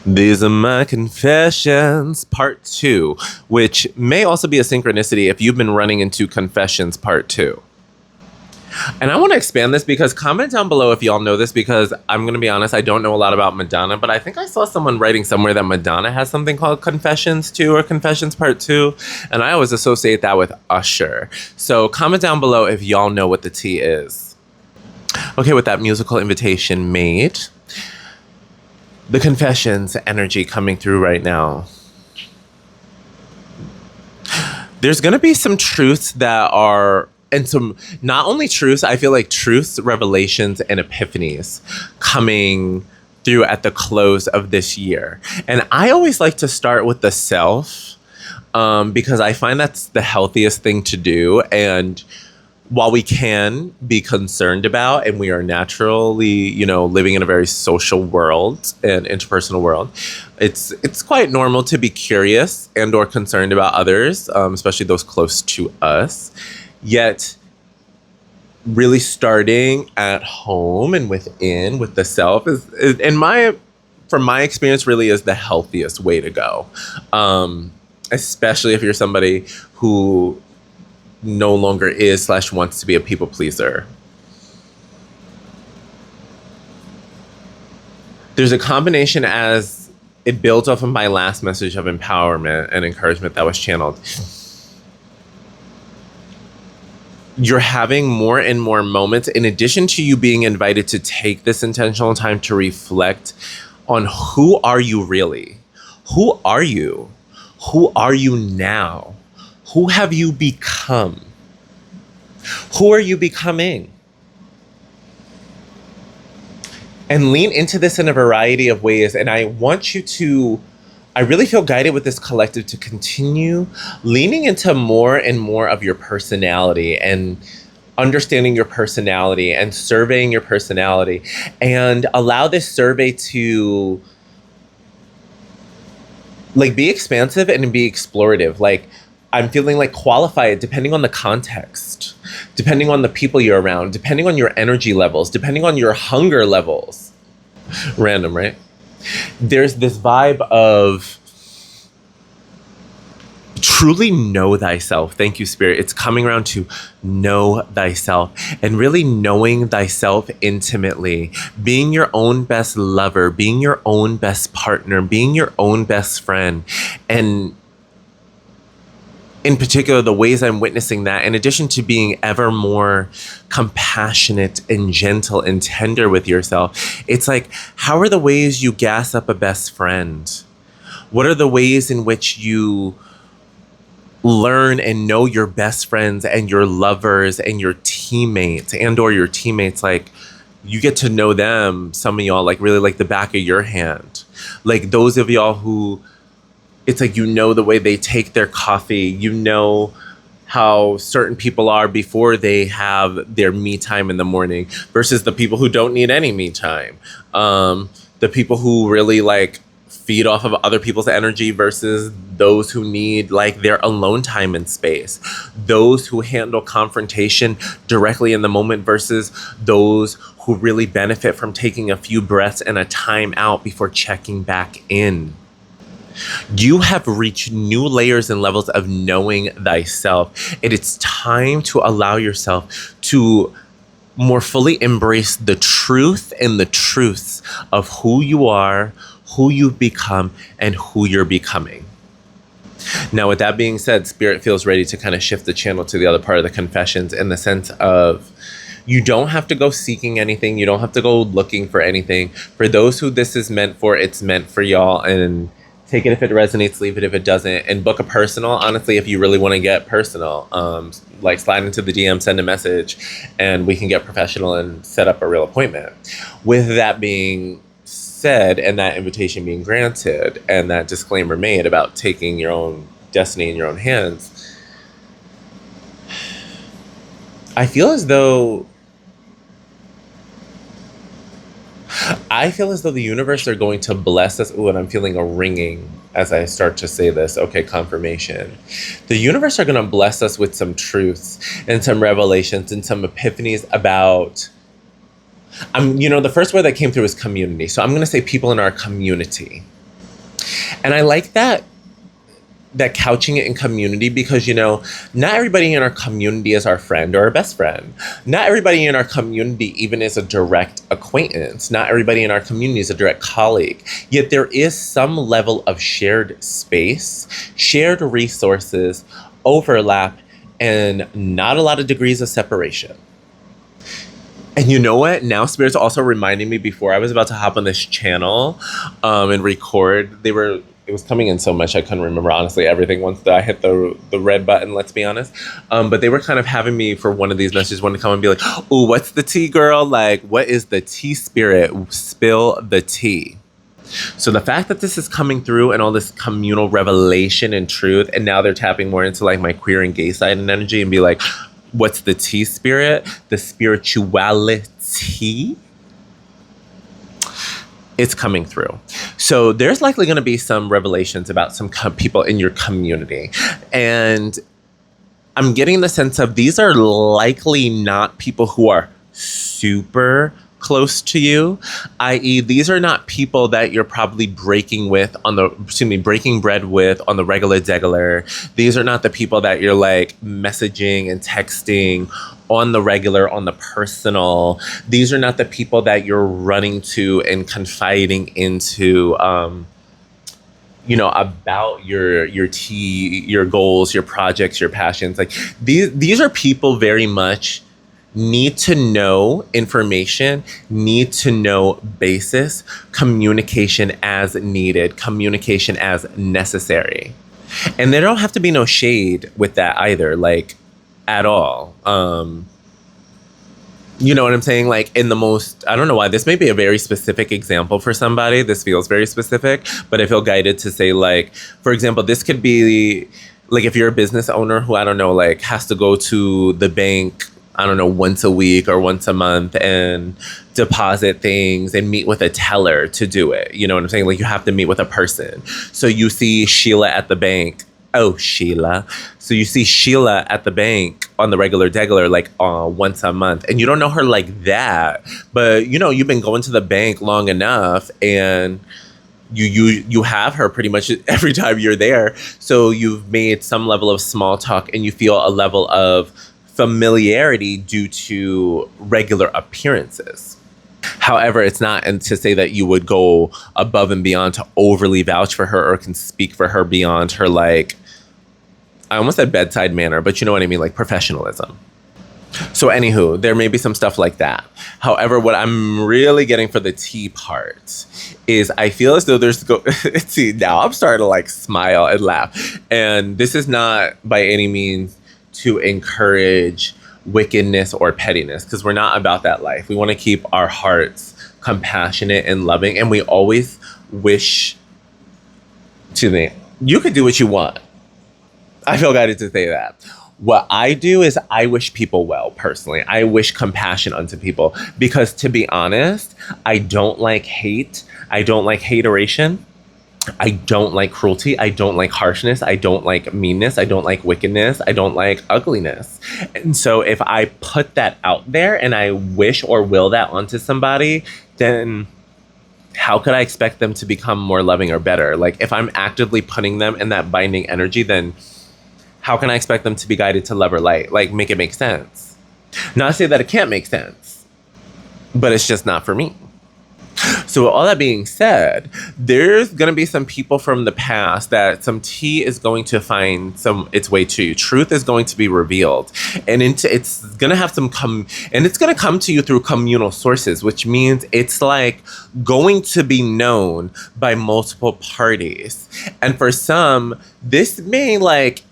These are my confessions, part two, which may also be a synchronicity if you've been running into confessions, part two. And I want to expand this because comment down below if y'all know this, because I'm going to be honest, I don't know a lot about Madonna, but I think I saw someone writing somewhere that Madonna has something called Confessions 2 or Confessions Part 2. And I always associate that with Usher. So comment down below if y'all know what the tea is. Okay, with that musical invitation made, the confessions energy coming through right now. There's going to be some truths that are, and some, not only truths, I feel like truths, revelations, and epiphanies coming through at the close of this year. And I always like to start with the self, because I find that's the healthiest thing to do. And while we can be concerned about, and we are naturally, living in a very social world and interpersonal world, it's quite normal to be curious and or concerned about others, especially those close to us. Yet, really starting at home and within with the self is from my experience, really is the healthiest way to go. Especially if you're somebody who no longer is / wants to be a people pleaser. There's a combination, as it builds off of my last message of empowerment and encouragement that was channeled. You're having more and more moments, in addition to you being invited to take this intentional time to reflect on who are you really? Who are you? Who are you now? Who have you become? Who are you becoming? And lean into this in a variety of ways. And I want you to, I really feel guided with this collective to continue leaning into more and more of your personality and understanding your personality and surveying your personality, and allow this survey to be expansive and be explorative. I'm feeling qualify it depending on the context, depending on the people you're around, depending on your energy levels, depending on your hunger levels. Random, right? There's this vibe of truly know thyself. Thank you, Spirit. It's coming around to know thyself, and really knowing thyself intimately, being your own best lover, being your own best partner, being your own best friend. And in particular, the ways I'm witnessing that, in addition to being ever more compassionate and gentle and tender with yourself, it's how are the ways you gas up a best friend? What are the ways in which you learn and know your best friends and your lovers and your teammates and or your teammates? You get to know them, some of y'all, really the back of your hand. Those of y'all who, it's the way they take their coffee, how certain people are before they have their me time in the morning versus the people who don't need any me time. The people who really feed off of other people's energy versus those who need their alone time and space. Those who handle confrontation directly in the moment versus those who really benefit from taking a few breaths and a time out before checking back in. You have reached new layers and levels of knowing thyself, and it's time to allow yourself to more fully embrace the truth and the truths of who you are, who you've become, and who you're becoming. Now, with that being said, Spirit feels ready to kind of shift the channel to the other part of the confessions, in the sense of you don't have to go seeking anything. You don't have to go looking for anything. For those who this is meant for, it's meant for y'all. And take it if it resonates, leave it if it doesn't. And book a personal, honestly, if you really want to get personal. Slide into the DM, send a message, and we can get professional and set up a real appointment. With that being said, and that invitation being granted, and that disclaimer made about taking your own destiny in your own hands, I feel as though the universe are going to bless us. Ooh, and I'm feeling a ringing as I start to say this. Okay, confirmation. The universe are going to bless us with some truths and some revelations and some epiphanies about, the first word that came through is community. So I'm going to say people in our community. And I like that couching it in community because, not everybody in our community is our friend or our best friend. Not everybody in our community even is a direct acquaintance. Not everybody in our community is a direct colleague. Yet there is some level of shared space, shared resources, overlap, and not a lot of degrees of separation. And you know what? Now Spirit's also reminding me before I was about to hop on this channel and record. It was coming in so much I couldn't remember honestly everything once I hit the red button, let's be honest. But they were kind of having me for one of these messages want to come and be like, "Ooh, what's the tea, girl? Like, what is the tea, Spirit? Spill the tea." So the fact that this is coming through and all this communal revelation and truth, and now they're tapping more into like my queer and gay side and energy and be like, what's the tea, Spirit? The spirituality? It's coming through. So there's likely going to be some revelations about some people in your community. And I'm getting the sense of these are likely not people who are super close to you, i.e. these are not people that you're probably breaking bread with on the regular. These are not the people that you're like messaging and texting on the regular, on the personal. These are not the people that you're running to and confiding into, about your tea, your goals, your projects, your passions. Like these are people very much need to know information, need to know basis, communication as needed, communication as necessary. And there don't have to be no shade with that either, like at all. You know what I'm saying? Like in the most, I don't know why, this may be a very specific example for somebody. This feels very specific, but I feel guided to say like, for example, this could be like if you're a business owner who, I don't know, like has to go to the bank, I don't know, once a week or once a month and deposit things and meet with a teller to do it. You know what I'm saying? Like you have to meet with a person. So you see Sheila at the bank. Oh, Sheila. So you see Sheila at the bank on the regular like once a month. And you don't know her like that. But, you've been going to the bank long enough and you have her pretty much every time you're there. So you've made some level of small talk and you feel a level of familiarity due to regular appearances. However, it's not to say that you would go above and beyond to overly vouch for her or can speak for her beyond her, like, I almost said bedside manner, but you know what I mean, like professionalism. So anywho, there may be some stuff like that. However, what I'm really getting for the tea part is I feel as though see, now I'm starting to like smile and laugh. And this is not by any means to encourage wickedness or pettiness, because we're not about that life. We want to keep our hearts compassionate and loving, and we always wish you could do what you want. I feel guided to say that. What I do is I wish people well, personally. I wish compassion unto people, because to be honest, I don't like hate. I don't like hateration. I don't like cruelty. I don't like harshness. I don't like meanness. I don't like wickedness. I don't like ugliness. And so if I put that out there and I wish or will that onto somebody, then how could I expect them to become more loving or better? Like if I'm actively putting them in that binding energy, then how can I expect them to be guided to love or light? Like make it make sense. Not to say that it can't make sense, but it's just not for me. So with all that being said, there's going to be some people from the past that some tea is going to find its way to. Truth is going to be revealed. And it's going to have and it's going to come to you through communal sources, which means it's like going to be known by multiple parties. And for some, this may like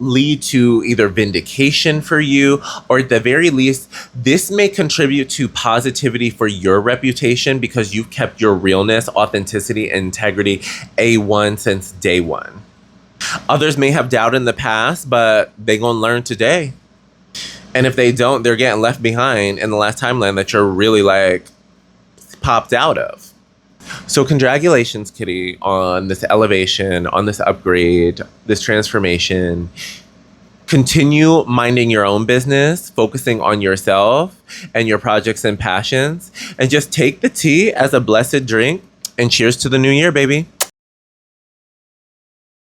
lead to either vindication for you, or at the very least, this may contribute to positivity for your reputation because you've kept your realness, authenticity, and integrity A1 since day one. Others may have doubt in the past, but they gonna learn today. And if they don't, they're getting left behind in the last timeline that you're really like popped out of. So congratulations, Kitty, on this elevation, on this upgrade, this transformation. Continue minding your own business, focusing on yourself and your projects and passions, and just take the tea as a blessed drink. And cheers to the new year, baby.